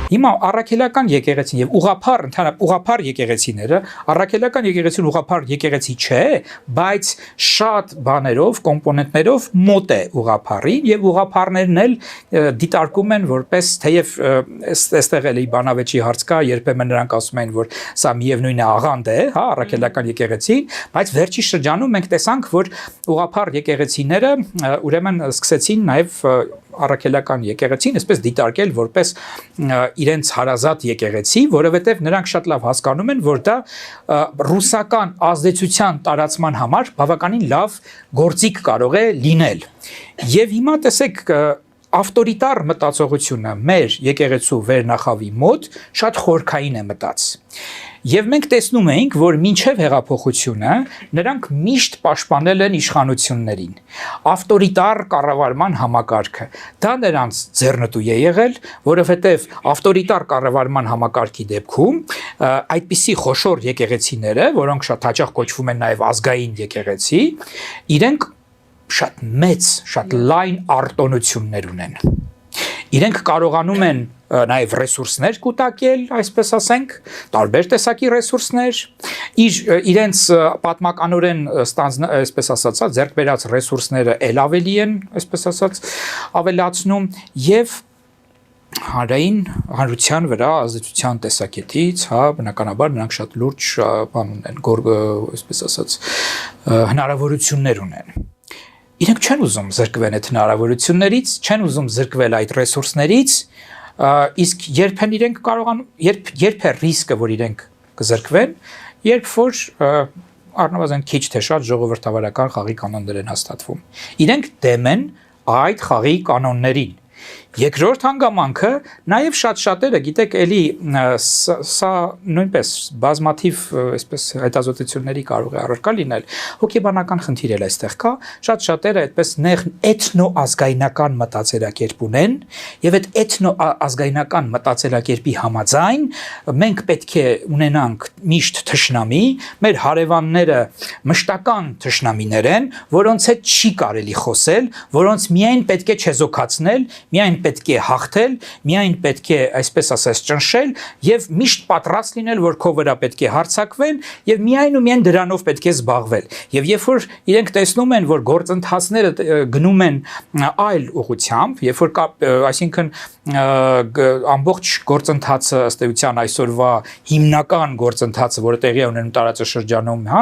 Հիմա առաքելական եկեղեցին եւ ուղղափառ ընդհանրապես ուղղափառ եկեղեցիները առաքելական եկեղեցին ուղղափառ եկեղեցի չէ, բայց շատ բաներով, կոմպոնենտներով մոտ է ուղղափառին եւ ուղղափառներն էլ դիտարկում են որպես թեև այստեղ էլի բանավեճի հարց կա, երբեմն նրանք ասում են, որ սա միևնույն է աղանդ է, հա, առաքելական եկեղեցին, բայց վերջի շրջանում մենք տեսանք, որ ուղղափառ եկեղեցիները ուրեմն սկսեցին նաեւ առաքելական եկեղեցին այսպես դիտարկել որպես իրենց հարազատ եկեղեցի, որովհետև նրանք շատ լավ հասկանում են, որ դա ռուսական ազդեցության տարածման համար բավականին լավ գործիք կարող է լինել։ Եվ հիմա տեսեք ավտորիտար մտածողությունը մեր եկեղեցու վերնախավի մոտ շատ խորքային է մտած։ Եվ մենք տեսնում ենք, որ մինչև հեղափոխությունը նրանք միշտ պաշտպանել են իշխանություններին։ Ավտորիտար կառավարման համակարգը դա նրանց ձեռնտու է եղել, որովհետև ավտորիտար կառավարման համակարգի դեպքում այդպիսի խոշոր եկեղեցիները, որոնք շատ հաճախ կոչվում են նաև ազգային եկեղեցի, իրենք շատ մեծ, շատ լայն արտոնություններ ունեն։ Իրենք կարողանում են նաև ռեսուրսներ կուտակել, այսպես ասենք, տարբեր տեսակի ռեսուրսներ, իրենց պատմականորեն այսպես ասած, ձեռք բերած ռեսուրսները ել ավելի են, այսպես ասած, ավելացնում եւ հանրության վրա ազդեցության տեսակետից, հա, բնականաբար նրանք շատ լուրջ բան ունեն, այսպես ասած, հնարավորություններ ունեն։ Իրենք չեն ուզում զրկվել այդ հնարավորություններից, չեն ուզում զրկվել այդ ռեսուրսներից, իսկ երբ են իրենք կարողանում, երբ է ռիսկը, որ իրենք կզրկվեն, երբ որ առնվազն քիչ թե շատ ժողովրդավարական խաղի կանոններ են հաստատվում։ Իրենք դեմ են այդ խաղի կանոններին։ Երկրորդ հանգամանքը նաև շատ-շատերը, գիտեք, էլի սա նույնպես բազմաթիվ այսպես հետազոտությունների կարող է առարկա լինել, հոգեբանական խնդիր էլ այստեղ կա, շատ-շատերը այդպես էթնոազգայնական մտածելակերպ ունեն, եւ այդ էթնոազգայնական մտածելակերպի համաձայն մենք պետք է ունենանք միշտ թշնամի, մեր հարևանները մշտական թշնամիներ են, որոնց հետ չի կարելի խոսել, որոնց միայն պետք է չեզոքացնել, միայն պետք է հաղթել, միայն պետք է այսպես ասած ճնշել եւ միշտ պատրաստ լինել, որ քո վրա պետք է հարձակվեն եւ միայն ու միայն դրանով պետք է զբաղվել։ Եւ երբ որ իրենք տեսնում են, որ գործընթացները գնում են այլ ուղղությամբ, երբ որ այսինքն ամբողջ գործընթացը ըստ էության այսօրվա հիմնական գործընթացը, որը տեղի է ունենում տարածաշրջանում, հա,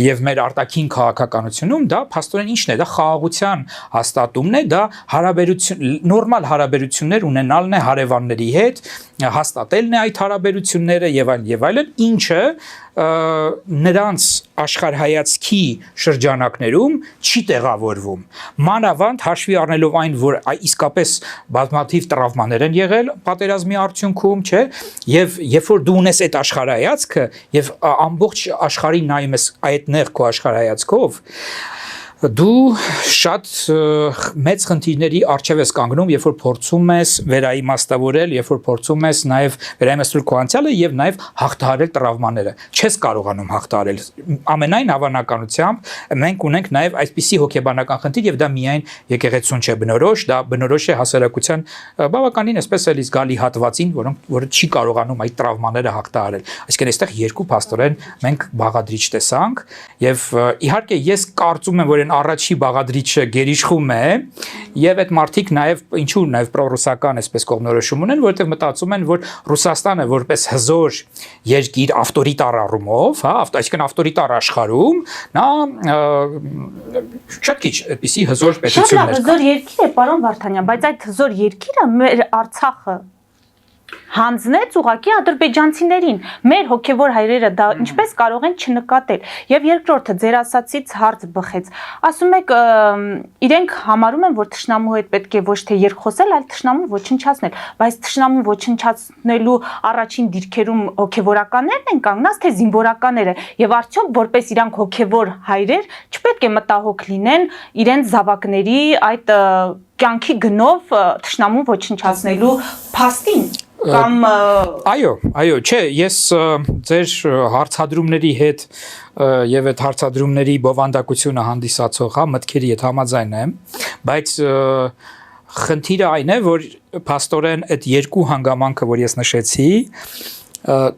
եւ մեր արտաքին քաղաքականությունում, դա փաստորեն ինչն է, դա խաղաղության հաստատումն է, դա նորմալ հարաբերություններ ունենալն է հարևանների հետ, հաստատելն է այդ հարաբերությունները եւ այլն, ինչը նրանց աշխարհայացքի շրջանակներում չի տեղավորվում։ Մանավանդ հաշվի առնելով այն, որ իսկապես բազմաթիվ տրավմաներ են եղել պատերազմի արդյունքում, չէ, եւ երբ որ դու ունես այդ աշխարհայացքը եւ ամբողջ աշխարհին նայում ես այդ նեղ քո աշխարհայացքով, դու շատ մեծ խնդիրների առջև ես կանգնում, երբ որ փորձում ես վերաիմաստավորել, երբ որ փորձում ես նաև վերաիմաստավորել քո անցյալը եւ նաև հաղթահարել տրավմաները։ Չես կարողանում հաղթահարել։ Ամենայն հավանականությամբ մենք ունենք նաև այսպիսի հոգեբանական խնդիր եւ դա միայն եկեղեցուն չէ բնորոշ, դա բնորոշ է հասարակության բավականին այսպես էլի զգալի հատվածին, որը չի կարողանում այդ տրավմաները հաղթահարել։ Այսինքն այստեղ երկու փաստորեն մենք բաղադրիչ տեսանք եւ իհարկե ես կարծում եմ, որ առաջի բաղադրիչը գերիշխում է եւ այդ մարդիկ նաեւ ինչու նաեւ պրոռուսական այսպես կողմնորոշում ունեն, որովհետեւ մտածում են, որ Ռուսաստանը որպես հզոր երկիր ավտորիտար առումով, հա, այսինքն ավտորիտար աշխարհում, նա շատ քիչ այդպիսի հզոր պետություններ։ Շատ հզոր երկիր է, պարոն Վարդանյան, բայց այդ հզոր երկիրը մեր Արցախը հանձնեց ուղղակի ադրբեջանցիներին։ Մեր հոգևոր հայրերը դա ինչպես կարող են չնկատել։ Եվ երկրորդը ձեր ասացից հարց բխեց։ Ասում եք, իրենք համարում են, որ թշնամու հետ պետք է ոչ թե երկխոսել, այլ թշնամուն ոչնչացնել, բայց թշնամուն ոչնչացնելու առաջին դիրքերում հոգևորականներն են կանգնած, թե զինվորականները։ Եվ արդյոք որպես իրանք հոգևոր հայրեր չպետք է մտահոգ լինեն իրենց զավակների այդ կյանքի գնով թշնամուն ոչնչացնելու փաստին։ Այո, չէ, ես ձեր հարցադրումների հետ եւ այդ հարցադրումների բովանդակությունը հանդիսացող, հա, մտքերի հետ համաձայն եմ, բայց խնդիրը այն է, որ փաստորեն այդ երկու հանգամանքը, որ ես նշեցի,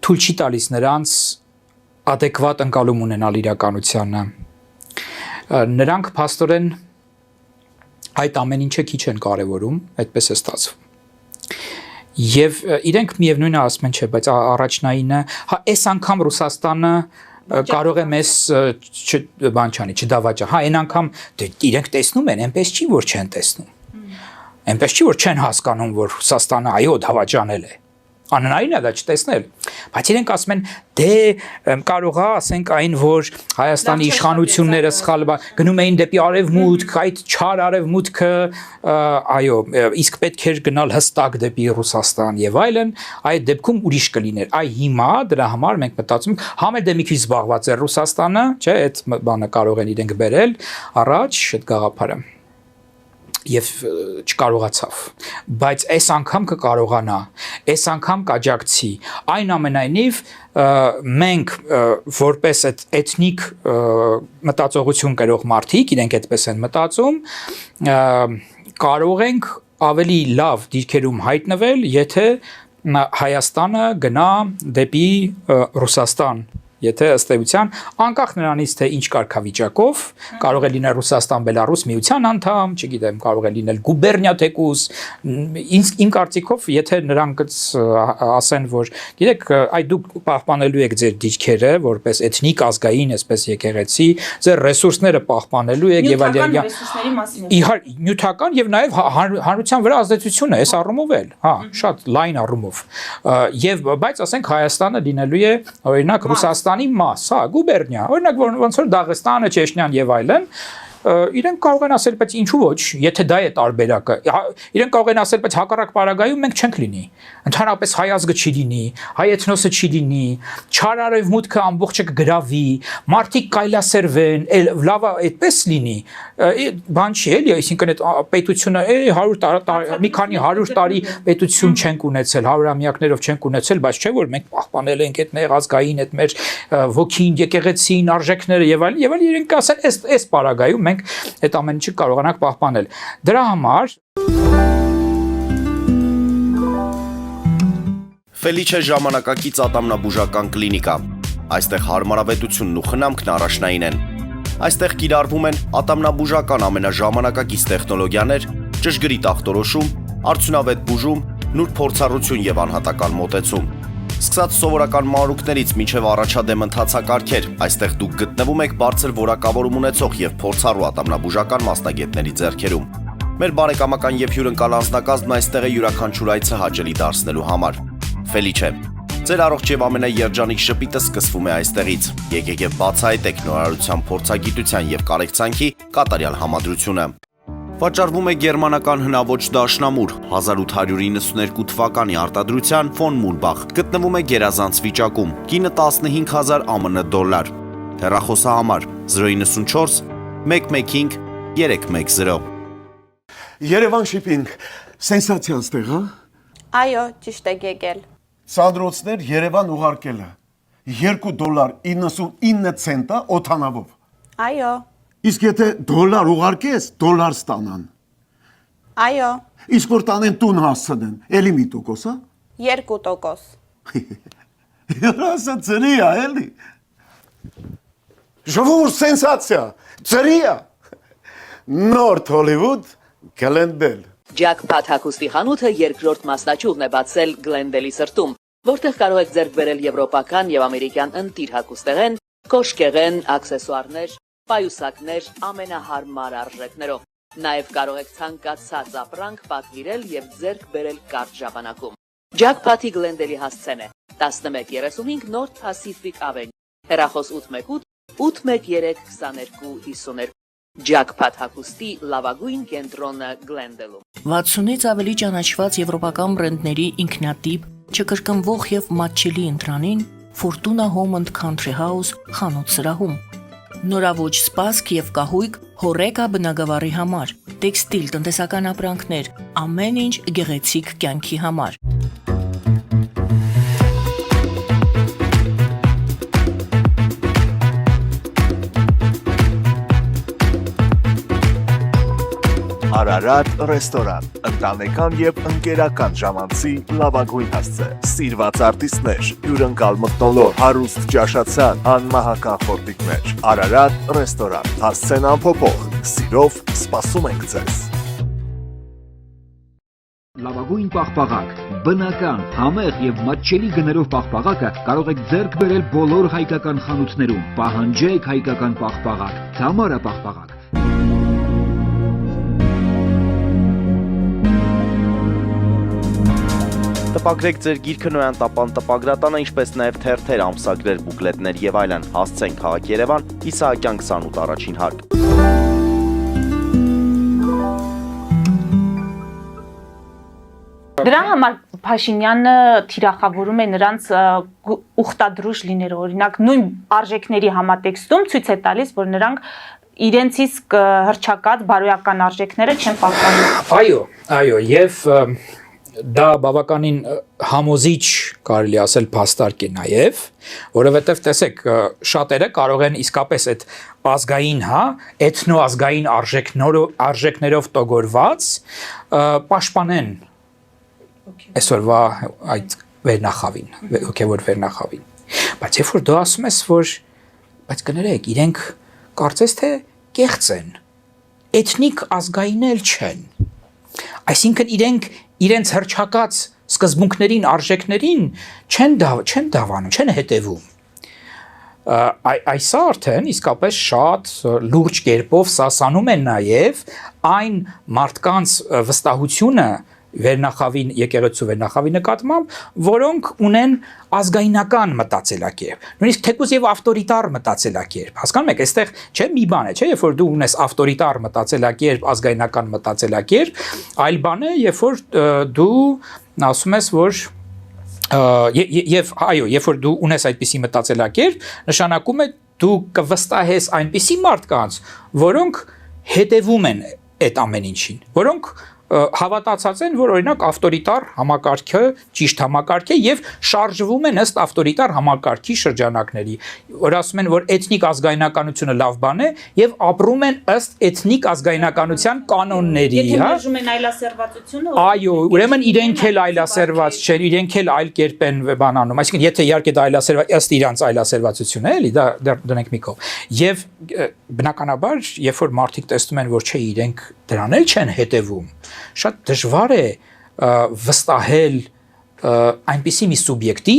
թույլ չի տալիս նրանց adekvat ընկալում ունենալ իրականությանը։ Նրանք փաստորեն այդ ամեն ինչը քիչ են կարևորում, այդպես է ստացվում։ Եվ իրենք միևնույնն է ասում են, չէ, բայց առաջնայինը, հա, այս անգամ Ռուսաստանը կարող է մեզ բան չանի, չդավաճա։ Հա, այն անգամ իրենք տեսնում են, այնպես չի, որ չեն տեսնում։ Այնպես չի, որ չեն հասկանում, որ Ռուսաստանը այո դավաճանել է։ Անհնարին է դա չտեսնել, բայց իրենք ասում են, դե կարող է, ասենք այն, որ Հայաստանի իշխանությունները սխալ գնում էին դեպի արևմուտք, այդ չար արևմուտքը, այո, իսկ պետք էր գնալ հստակ դեպի Ռուսաստան եւ այլն, այդ դեպքում ուրիշ կլիներ։ Այ հիմա դրա համար մենք մտածում ենք, համ էլ դե մի քիչ զբաղված է Ռուսաստանը, չէ, այդ բանը կարող են իրենք բերել առաջ այդ գաղափարը։ Եվ չկարողացավ, բայց այս անգամ կկարողանա, այս անգամ կաջակցի, այնուամենայնիվ մենք որպես այդ էթնիկ մտածողություն կրող մարդիկ, իրենք այդպես են մտածում, կարող ենք ավելի լավ դիրքերում հայտնվել, եթե Հայաստանը գնա դեպի Ռուսաստան, եթե ըստ էության, անկախ նրանից թե ինչ կարգավիճակով, կարող է լինել Ռուսաստան, Բելարուս միության անդամ, չգիտեմ, կարող է լինել գուբերնիա թեկուզ, իմ կարծիքով, եթե նրանք ասեն, որ գիտեք, այ դուք պահպանելու եք ձեր դիրքերը, որպես էթնիկ ազգային, այսպես եկեղեցի, ձեր ռեսուրսները պահպանելու եք եւ այլն, ռեսուրսների մասին նյութական եւ նաեւ հանրության վրա ազդեցություն է, այս առումով էլ, հա, շատ լայն առումով, եւ բայց ասենք Հայաստանը լինելու է օրինակ Ռուսաստանի մաս, հա, գուբերնիա, օրինակ ոնց որ Դաղստանը, Չեչնիան եւ այլն, իրենք կարող են ասել, բայց ինչու ոչ, եթե դա է տարբերակը, իրենք կարող են ասել, բայց հակառակ պարագայում մենք չենք լինի, ընդհանրապես հայ ազգը չի լինի, հայ էթնոսը չի լինի, չար արևմուտքը ամբողջը կգրավի, մարդիկ կայլասերվեն, լավ այդպես լինի, բան չի էլի, այսինքն այդ պետությունը 100 մի քանի 100 տարի պետություն չենք ունեցել, հարյուրամյակներով չենք ունեցել, բայց չէ որ մենք պահպանել ենք այդ մեր ազգային, այդ մեր ոգին, եկեղեցին, արժեքները եւ այլն, իրենք ասեն, այս պարագայում մենք այդ ամեն ինչը կարողանանք պահպանել։ Դրա համար Ֆելիչե ժամանակակից ատամնաբուժական կլինիկա։ Այստեղ հարմարավետությունն ու խնամքն առաջնային են։ Այստեղ կիրառվում են ատամնաբուժական ամենաժամանակակից տեխնոլոգիաներ, ճշգրիտ ախտորոշում, արդյունավետ բուժում, նուրբ փորձառություն եւ անհատական մոտեցում։ Սկսած սովորական մանրուքներից մինչև առաջադեմ ընթացակարգեր, այստեղ դուք գտնվում եք բարձր որակավորում ունեցող եւ փորձառու ատամնաբուժական մասնագետների ձեռքերում։ Մեր բարեկամական եւ հյուրընկալ անձնակազմն այստեղ է յուրաքանչյուր այցը հաճելի դարձնելու համար։ Ֆելիչե, ձեր առողջ եւ ամենաերջանիկ շպիտը սկսվում է այստեղից։ Եկեք եւ բացահայտեք նորարարության փորձագիտության եւ կարեկցանքի կատարյալ համադրությունը։ Վաճառվում է գերմանական հնաոճ դաշնամուր 1892 թվականի արտադրության ֆոն Մուրբախ, գտնվում է գերազանց վիճակում, կինը 15000 ԱՄՆ դոլար, հեռախոսահամար 094 115 310։ Երևան շիփինգ, սենսացիա ստեղ, հա։ Այո, ճիշտ եք եկել։ Սանդրոցներ Երևան ուղարկելը $2.99 օթանավով։ Այո, Իսկ եթե դոլար ուղարկես, դոլար ստանան։ այո, Իսկ որ տանեն տուն հասցնեն, էլի մի տոկոս, հա։ 2%։ Երասը ծրի է, էլի։ Ժողովուրդ սենսացիա, ծրի է։ Նորթ Հոլիվուդ, Գլենդել։ Ջաքփաթ հագուստի խանութը երկրորդ մասնաճյուղն է բացել Գլենդելի սրտում, որտեղ կարող եք ձեռք բերել եվրոպական եւ ամերիկյան ընտիր հագուստեղեն, կոշկեղեն, աքսեսուարներ, պայուսակներ ամենահարմար արժեքներով։ Նաև կարող եք ցանկացած ապրանք պատվիրել եւ ձեռք բերել կարճ ժամանակում։ Ջաքփաթի Գլենդելի հասցեն է 1135 North Pacific Avenue, հեռախոս 818 813 2252։ Ջաքփաթ հագուստի լավագույն կենտրոնը Գլենդելում։ 60-ից ավելի ճանաչված եվրոպական բրենդների ինքնատիպ, չկրկնվող եւ մատչելի ընտրանին Fortuna Home and Country House խանութ սրահում։ Նորավոճ սպասք եւ կահույք հորեկա բնագավառի համար, տեքստիլ տնտեսական ապրանքներ, ամեն ինչ գեղեցիկ կյանքի համար։ Արարատ ռեստորան, ընտանեկան եւ ընկերական ժամանցի լավագույն հասցե։ Սիրված արտիստներ, հյուրընկալ մթնոլորտ, հարուստ ճաշացան, անմահական խորտիկներ։ Արարատ ռեստորան, հասցեն անփոփոխ, սիրով սպասում ենք ձեզ։ Լավագույն պաղպաղակ, բնական, համեղ եւ մատչելի գներով պաղպաղակը կարող եք ձեռք բերել բոլոր հայկական խանութներում։ Պահանջեք հայկական պաղպաղակ, Թամարա պաղպաղակ։ Տպագրեք ձեր գիրքը Նոյան տապան տպագրատանը, ինչպես նաև թերթեր, ամսագրեր, բուկլետներ եւ այլն։ Հասցեն քաղաք Երևան, Իսահակյան 28 առաջին հարկ։ Դրա համար Փաշինյանը թիրախավորում է նրանց ուխտադրուժ լինել, օրինակ նույն արժեքների համատեքստում ցույց է տալիս, որ նրանք իրենց իսկ հռչակած բարոյական արժեքները չեն պահպանում։ Այո, եւ դա բավականին համոզիչ կարելի ասել փաստարկ է նաև, որովհետև տեսեք, շատերը կարող են իսկապես այդ ազգային, էթնոազգային արժեքներով տոգորված պաշտպանեն այսօրվա այդ վերնախավին, հոգևոր վերնախավին։ Բայց երբ որ դու ասում ես, որ բայց կներեք, իրենք կարծես թե կեղծ են, էթնիկ ազգային էլ չեն։ Այսինքն իրենց հռչակած սկզբունքներին, արժեքներին չեն դավանում, չեն հետևում։ Այս արդեն իսկապես շատ լուրջ կերպով սասանում են նաև այն մարդկանց վստահությունը վերնախավին, եկեղեցու վերնախավի նկատմամբ, որոնք ունեն ազգայնական մտածելակերպ, նույնիսկ թեկուզ եւ ավտորիտար մտածելակերպ։ Հասկանում եք, այստեղ չէ մի բան է, չէ, երբ որ դու ունես ավտորիտար մտածելակերպ, ազգայնական մտածելակերպ, այլ բան է, երբ որ դու ասում ես, որ եւ այո, երբ որ դու ունես այդպիսի մտածելակերպ, նշանակում է դու կվստահես այնպիսի մարդկանց, որոնք հետևում են այդ ամեն ինչին, որոնք հավատացած են, որ օրինակ ավտորիտար համակարգը ճիշտ համակարգ է եւ շարժվում են ըստ ավտորիտար համակարգի շրջանակների, որ ասում են, որ էթնիկ ազգայնականությունը լավ բան է եւ ապրում են ըստ էթնիկ ազգայնականության կանոնների, Եթե մերժում են այլասերվածությունը, այո, ուրեմն իրենք էլ այլասերված չեն, իրենք էլ այլ կերպ են բանանում, այսինքն եթե իհարկե դա այլասերված ըստ իրանց այլասերվածությունը է, էլի դա դնենք մի կողմ։ Եվ բնականաբար, երբ որ մարդիկ տեսնում են, որ չէ, իրենք դրան էլ չեն հետևում, շատ դժվար է վստահել այնպիսի մի սուբյեկտի,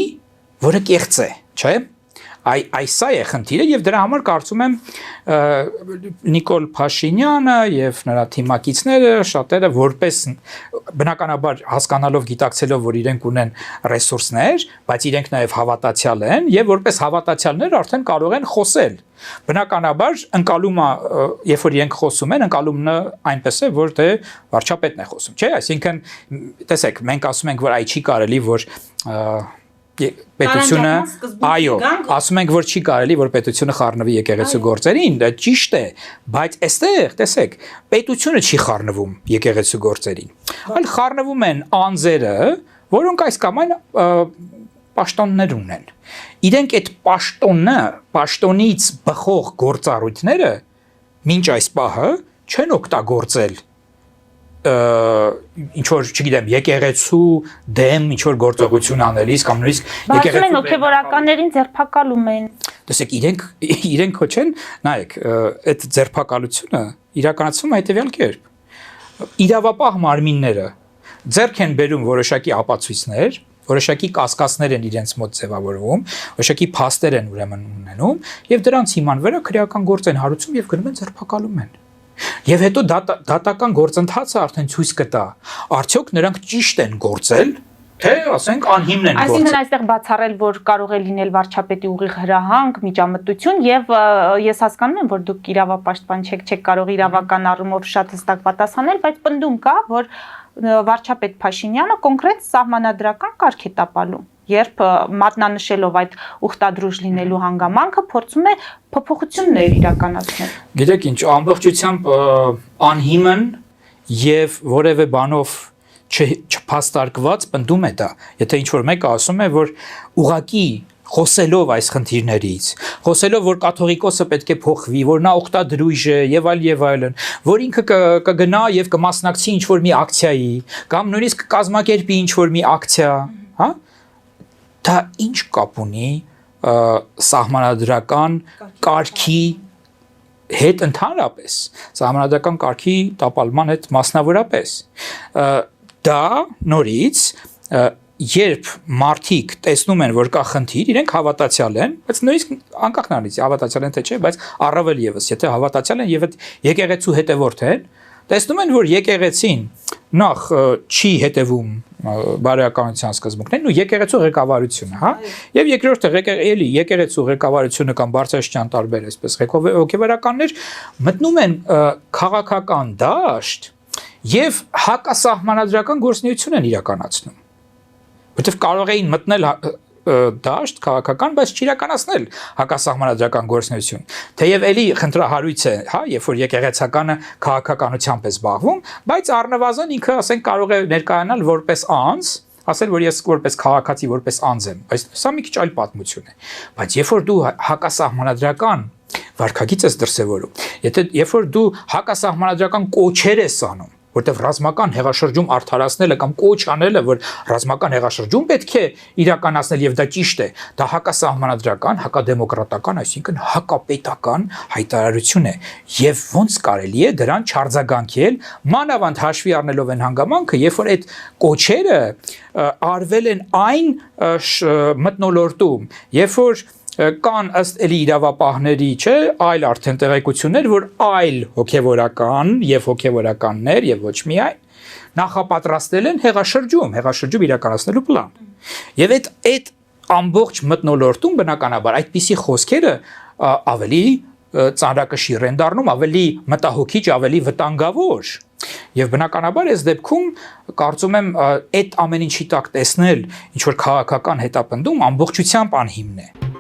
որը կեղծ է, չէ՞։ Սա է խնդիրը եւ դրա համար կարծում եմ Նիկոլ Փաշինյանը եւ նրա թիմակիցները շատերը որպես բնականաբար հասկանալով գիտակցելով որ իրենք ունեն ռեսուրսներ, բայց իրենք նաեւ հավատացյալ են եւ որպես հավատացյալներ արդեն կարող են խոսել։ Բնականաբար ընկալումը, երբ որ իրենք խոսում են, ընկալումն այնպես է, որ դե վարչապետն է խոսում, չէ՞, այսինքն տեսեք, մենք ասում ենք, որ այ չի կարելի, որ պետությունը, այո, ասում ենք, որ չի կարելի, որ պետությունը խառնվի եկեղեցու գործերին, դա ճիշտ է, բայց այստեղ, տեսեք, պետությունը չի խառնվում եկեղեցու գործերին, այլ խառնվում են անձերը, որոնք այս կամ այն պաշտոններ ունեն։ Իրենք այդ պաշտոնից բխող գործառույթները մինչ այս պահը չեն օգտագործել ինչ որ, չգիտեմ, եկեղեցու դեմ ինչ որ գործողություն անելիս կամ նույնիսկ եկեղեցու դեմ հոգևորականներին ձերբակալում են։ Տեսեք, իրենք հո չեն, նայեք, այդ ձերբակալությունը իրականացվում է հետևյալ կերպ։ Իրավապահ մարմինները ձեռք են բերում որոշակի ապացույցներ, որոշակի կասկածներ են իրենց մոտ ձևավորվում, որոշակի փաստեր են ուրեմն ունենում, եւ դրանց հիման վրա քրեական գործ են հարուցում եւ գնում են ձերբակալում են։ Եվ հետո դատական գործընթացը արդեն ցույց կտա, արդյոք նրանք ճիշտ են գործել, թե ասենք անհիմն են գործել։ Այսինքն այստեղ բացառել, որ կարող է լինել վարչապետի ուղիղ հրահանգ, միջամտություն եւ ես հասկանում եմ, որ դուք իրավապաշտպան չեք կարող իրավական առումով շատ հստակ պատասխանել, բայց պնդում կա, որ վարչապետ Փաշինյանը կոնկրետ սահմանադրական կարգ է տապալում, երբ մատնանշելով այդ ուխտադրուժ լինելու հանգամանքը փորձում է փոփոխություններ իրականացնել։ Գիտեք ինչ, ամբողջությամբ անհիմն եւ որևէ բանով չփաստարկված պնդում է դա։ Եթե ինչ որ մեկը ասում է, որ ուղակի խոսելով այս խնդիրներից, խոսելով որ կաթողիկոսը պետք է փոխվի, որ նա օգտադրույժ է եւ այլն, որ ինքը կգնա եւ կմասնակցի ինչ որ մի ակցիայի, կամ նույնիսկ կկազմակերպի ինչ որ մի ակցիա, հա? Դա ինչ կապ ունի սահմանադրական կարգի հետ ընդհանրապես, սահմանադրական կարգի տապալման հետ մասնավորապես, դա նորից երբ մարդիկ տեսնում են, որ կա խնդիր, իրենք հավատացյալ են, բայց նույնիսկ անկախ նրանից հավատացյալ են թե չէ, բայց առավել եւս, եթե հավատացյալ են եւ այդ եկեղեցու հետևորդ են, տեսնում են, որ եկեղեցին նախ չի հետևում բարոյականության սկզբունքներին ու եկեղեցու ղեկավարությունը, հա? Եվ երկրորդը էլի եկեղեցու ղեկավարությունը կամ բարձրաստիճան տարբեր այսպես հոգեվորականներ մտնում են քաղաքական դաշտ եւ հակասահմանադրական գործունեություն են իրականացնում։ Որտեւ կարող էին մտնել դաշտ քաղաքական, բայց չիրականացնել հակասահմանադրական գործունեություն։ Թեև էլի խնդրահարույց է, հա, երբ որ եկեղեցականը քաղաքականությամբ է զբաղվում, բայց առնվազն ինքը, ասենք, կարող է ներկայանալ որպես անձ, ասել, որ ես որպես քաղաքացի, որպես անձ եմ, բայց սա մի քիչ այլ պատմություն է։ Բայց երբ որ դու հակասահմանադրական վարքագիծ ես դրսևորում, երբ որ դու հակասահմանադրական կոչեր ես անում, որտեղ ռազմական հեղաշրջում արդարացնելը կամ կոչ անելը, որ ռազմական հեղաշրջում պետք է իրականացնել եւ դա ճիշտ է, դա հակասահմանադրական, հակադեմոկրատական, այսինքն հակապետական հայտարարություն է եւ ոնց կարելի է դրան չարձագանքել, մանավանդ հաշվի առնելով այն հանգամանքը, երբ որ այդ կոչերը արվել են այն մթնոլորտում, երբ որ կան ըստ էլի իրավապահների, չէ, այլ արդեն տեղեկություններ, որ այլ հոգևորական եւ հոգևորականներ եւ ոչ միայն նախապատրաստել են հեղաշրջում իրականացնելու պլան։ Եվ այդ ամբողջ մթնոլորտում բնականաբար այդպիսի խոսքերը ավելի ծանրակշիռ են դառնում, ավելի մտահոգիչ, ավելի վտանգավոր։ Եվ բնականաբար այս դեպքում կարծում եմ այդ ամեն ինչի տակ տեսնել ինչ որ քաղաքական հետապնդում ամբողջությամբ անհիմն է։